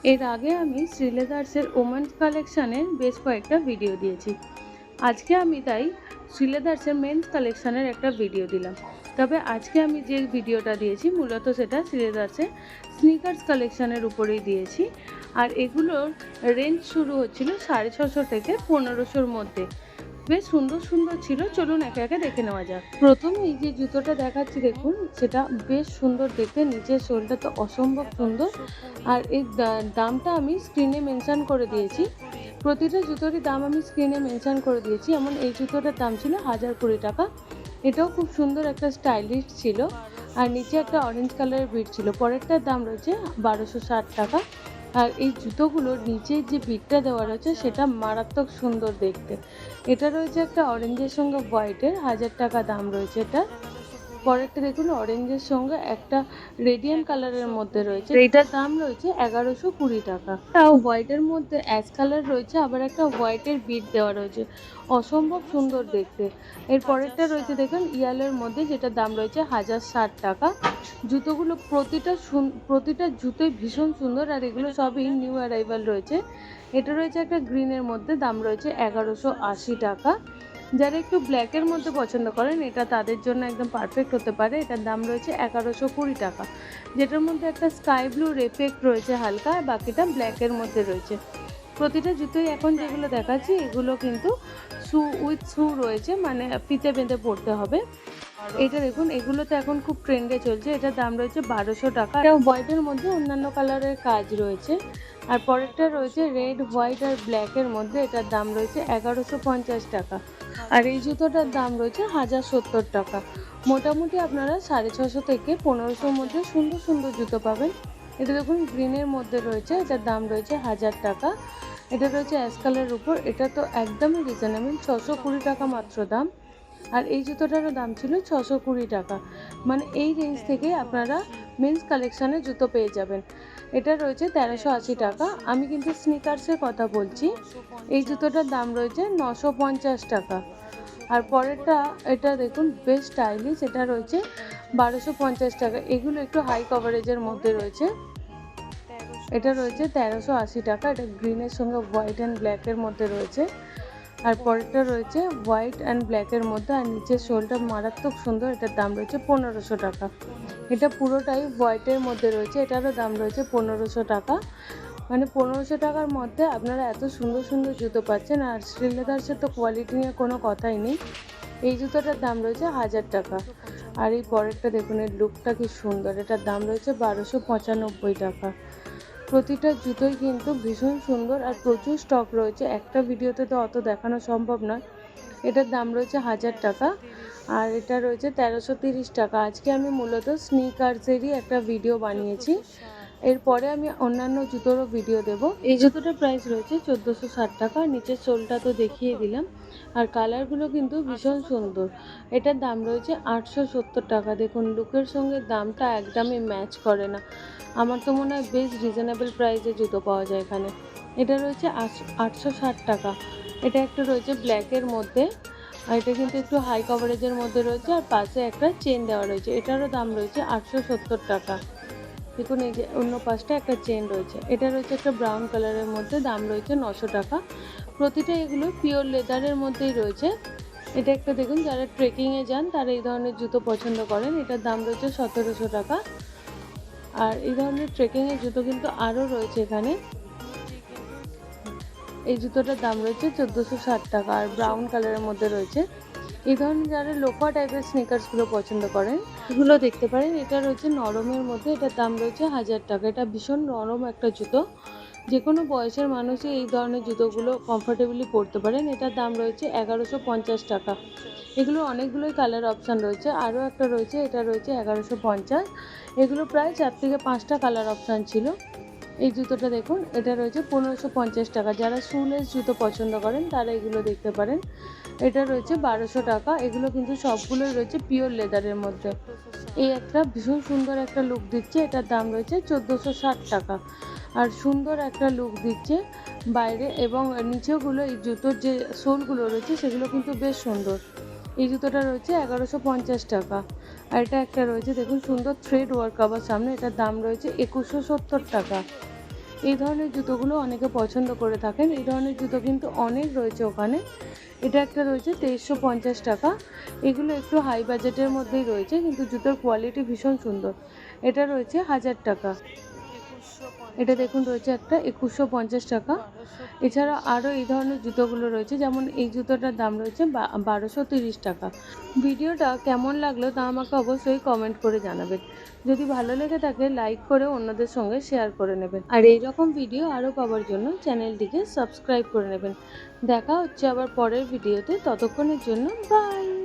এর আগে আমি শ্রীলেদার্সের ওমেন্স কালেকশানের বেশ কয়েকটা ভিডিও দিয়েছি। আজকে আমি তাই শ্রীলেদার্সের মেন্স কালেকশানের একটা ভিডিও দিলাম। তবে আজকে আমি যে ভিডিওটা দিয়েছি মূলত সেটা শ্রীলেদার্সের স্নিকার্স কালেকশানের উপরেই দিয়েছি। আর এগুলোর রেঞ্জ শুরু হচ্ছিল 650 থেকে 1500-র মধ্যে। বেশ সুন্দর সুন্দর ছিল, চলুন একে একে দেখে নেওয়া যাক। প্রথমেই যে জুতোটা দেখাচ্ছি দেখুন, সেটা বেশ সুন্দর দেখতে, নিচের সোলটা তো অসম্ভব সুন্দর। আর এই দামটা আমি স্ক্রিনে মেনশন করে দিয়েছি। প্রতিটা জুতোরই দাম আমি স্ক্রিনে মেনশন করে দিয়েছি। এমন এই জুতোটার দাম ছিল 1020 টাকা। এটাও খুব সুন্দর একটা স্টাইলিশ ছিল। আর নিচে একটা অরেঞ্জ কালারের বিট ছিল। পরেরটার দাম রয়েছে 1260 টাকা। আর এই জুতোগুলোর নিচে যে বিটটা দেওয়া রয়েছে সেটা মারাত্মক সুন্দর দেখতে। এটা রয়েছে একটা অরেঞ্জের সঙ্গে হোয়াইটের, 1000 টাকা দাম রয়েছে এটা। পরেরটা দেখুন অরেঞ্জের সঙ্গে একটা রেডিয়াম কালারের মধ্যে রয়েছে, এইটার দাম রয়েছে 1120 টাকা। তাও হোয়াইটের মধ্যে অ্যাশ কালার রয়েছে, আবার একটা হোয়াইটের বিট দেওয়া রয়েছে, অসম্ভব সুন্দর দেখতে। এর পরেরটা রয়েছে দেখুন ইয়ালোর মধ্যে, যেটার দাম রয়েছে 1060 টাকা। জুতোগুলো প্রতিটা জুতোই ভীষণ সুন্দর, আর এগুলো সবই নিউ অ্যারাইভাল রয়েছে। এটা রয়েছে একটা গ্রিনের মধ্যে, দাম রয়েছে 1180 টাকা। যারা একটু ব্ল্যাকের মধ্যে পছন্দ করেন এটা তাদের জন্য একদম পারফেক্ট হতে পারে। এটার দাম রয়েছে 1120 টাকা, যেটার মধ্যে একটা স্কাই ব্লুর এফেক্ট রয়েছে হালকা, আর বাকিটা ব্ল্যাকের মধ্যে রয়েছে। প্রতিটা জুতোই এখন যেগুলো দেখাচ্ছি এগুলো কিন্তু শু রয়েছে, মানে ফিতে বেঁধে পড়তে হবে। এটা দেখুন, এগুলোতে এখন খুব ট্রেন্ডে চলছে। এটার দাম রয়েছে 1200 টাকা। এটা হোয়াইটের মধ্যে অন্যান্য কালারের কাজ রয়েছে। আর পরেরটা রয়েছে রেড, হোয়াইট আর ব্ল্যাকের মধ্যে, এটার দাম রয়েছে 1150 টাকা। আর এই জুতোটার দাম রয়েছে 1070 টাকা। মোটামুটি আপনারা 650 থেকে 1500-র মধ্যে সুন্দর সুন্দর জুতো পাবেন। এটা দেখুন গ্রিনের মধ্যে রয়েছে, এটার দাম রয়েছে 1000 টাকা। এটা রয়েছে অ্যাশ কালারের উপর, এটা তো একদমই রিজনেবল, 620 টাকা মাত্র দাম। আর এই জুতোটারও দাম ছিল 620 টাকা। মানে এই রেঞ্জ থেকে আপনারা মেন্স কালেকশানের জুতো পেয়ে যাবেন। এটা রয়েছে 1380 টাকা। আমি কিন্তু স্নিকার্সের কথা বলছি। এই জুতোটার দাম রয়েছে 950 টাকা। আর পরেরটা এটা দেখুন বেশ স্টাইলিশ, এটা রয়েছে 1250 টাকা। এগুলো একটু হাই কভারেজের মধ্যে রয়েছে। এটা রয়েছে 1380 টাকা। এটা গ্রিনের সঙ্গে হোয়াইট অ্যান্ড ব্ল্যাকের মধ্যে রয়েছে। আর পরেরটা রয়েছে হোয়াইট অ্যান্ড ব্ল্যাকের মধ্যে, আর নিচের শোলটা মারাত্মক সুন্দর। এটার দাম রয়েছে 1500 টাকা। এটা পুরোটাই হোয়াইটের মধ্যে রয়েছে, এটারও দাম রয়েছে 1500 টাকা। মানে 1500 টাকার মধ্যে আপনারা এত সুন্দর সুন্দর জুতো পাচ্ছেন। আর শ্রীলেদার্সের তো কোয়ালিটি নিয়ে কোনো কথাই নেই। এই জুতোটার দাম রয়েছে 1000 টাকা। আর এই পরেরটা দেখুন, এর লুকটা কি সুন্দর। এটার দাম রয়েছে 1295 টাকা। প্রতিটা জুতোই কিন্তু ভীষণ সুন্দর, আর প্রচুর স্টক রয়েছে। একটা ভিডিওতে তো অত দেখানো সম্ভব নয়। এটার দাম রয়েছে 1000 টাকা। আর এটা রয়েছে 1330 টাকা। আজকে আমি মূলত স্নিকার্সেরই একটা ভিডিও বানিয়েছি। এরপরে আমি অন্যান্য জুতোরও ভিডিও দেব। এই জুতোটার প্রাইস রয়েছে 1460 টাকা। নিচের সোলটা তো দেখিয়ে দিলাম। আর কালারগুলো কিন্তু ভীষণ সুন্দর। এটার দাম রয়েছে 870 টাকা। দেখুন লুকের সঙ্গে দামটা একদমই ম্যাচ করে না। আমার তো মনে হয় বেশ রিজনেবল প্রাইসে জুতো পাওয়া যায় এখানে। এটা রয়েছে 860 টাকা। এটা একটা রয়েছে ব্ল্যাকের মধ্যে, আর এটা কিন্তু একটু হাই কভারেজের মধ্যে রয়েছে, আর পাশে একটা চেন দেওয়া রয়েছে। এটারও দাম রয়েছে 870 টাকা। দেখুন এই যে অন্য পাশটা একটা চেন রয়েছে। এটা রয়েছে একটা ব্রাউন কালারের মধ্যে, দাম রয়েছে 900 টাকা। প্রতিটা এগুলো পিওর লেদারের মধ্যেই রয়েছে। এটা একটা দেখুন, যারা ট্রেকিংয়ে যান তারা এই ধরনের জুতো পছন্দ করেন। এটার দাম রয়েছে 1700 টাকা। আর এই ধরনের ট্রেকিংয়ের জুতো কিন্তু আরও রয়েছে এখানে। এই জুতোটার দাম রয়েছে 1460 টাকা, আর ব্রাউন কালারের মধ্যে রয়েছে। এই ধরনের যারা লোফা টাইপের স্নিকার্সগুলো পছন্দ করেন এগুলো দেখতে পারেন। এটা রয়েছে নরমের মধ্যে, এটার দাম রয়েছে 1000 টাকা। এটা ভীষণ নরম একটা জুতো, যে কোনো বয়সের মানুষই এই ধরনের জুতোগুলো কমফোর্টেবলি পরতে পারেন। এটার দাম রয়েছে 1150 টাকা। এগুলো অনেকগুলোই কালার অপশান রয়েছে, আরও একটা রয়েছে, এটা রয়েছে 1150। এগুলো প্রায় 4 থেকে 5টা কালার অপশান ছিল। এই জুতোটা দেখুন, এটা রয়েছে 1550 টাকা। যারা শুলেস জুতো পছন্দ করেন তারা এগুলো দেখতে পারেন। এটা রয়েছে 1200 টাকা। এগুলো কিন্তু সবগুলোই রয়েছে পিওর লেদারের মধ্যে। এই একটা ভীষণ সুন্দর একটা লুক দিচ্ছে, এটার দাম রয়েছে 1460 টাকা। আর সুন্দর একটা লুক দিচ্ছে বাইরে, এবং নিচেগুলো এই জুতোর যে সোলগুলো রয়েছে সেগুলো কিন্তু বেশ সুন্দর। এই জুতোটা রয়েছে 1150 টাকা। আর এটা একটা রয়েছে দেখুন সুন্দর থ্রেড ওয়ার্ক আবার সামনে, এটার দাম রয়েছে 2170 টাকা। এই ধরনের জুতোগুলো অনেকে পছন্দ করে থাকেন। এই ধরনের জুতো কিন্তু অনেক রয়েছে ওখানে। এটা একটা রয়েছে 2350 টাকা। এগুলো একটু হাই বাজেটের মধ্যেই রয়েছে, কিন্তু জুতোর কোয়ালিটি ভীষণ সুন্দর। এটা রয়েছে 1000 টাকা। এটা দেখুন রয়েছে একটা 2150 টাকা। এছাড়া আরও এই ধরনের জুতোগুলো রয়েছে, যেমন এই জুতোটার দাম রয়েছে 1230 টাকা। ভিডিওটা কেমন লাগলো তা আমাকে অবশ্যই কমেন্ট করে জানাবেন। যদি ভালো লেগে থাকে লাইক করে অন্যদের সঙ্গে শেয়ার করে নেবেন। আর এই রকম ভিডিও আরও পাওয়ার জন্য চ্যানেলটিকে সাবস্ক্রাইব করে নেবেন। দেখা হচ্ছে আবার পরের ভিডিওতে, ততক্ষণের জন্য বাই।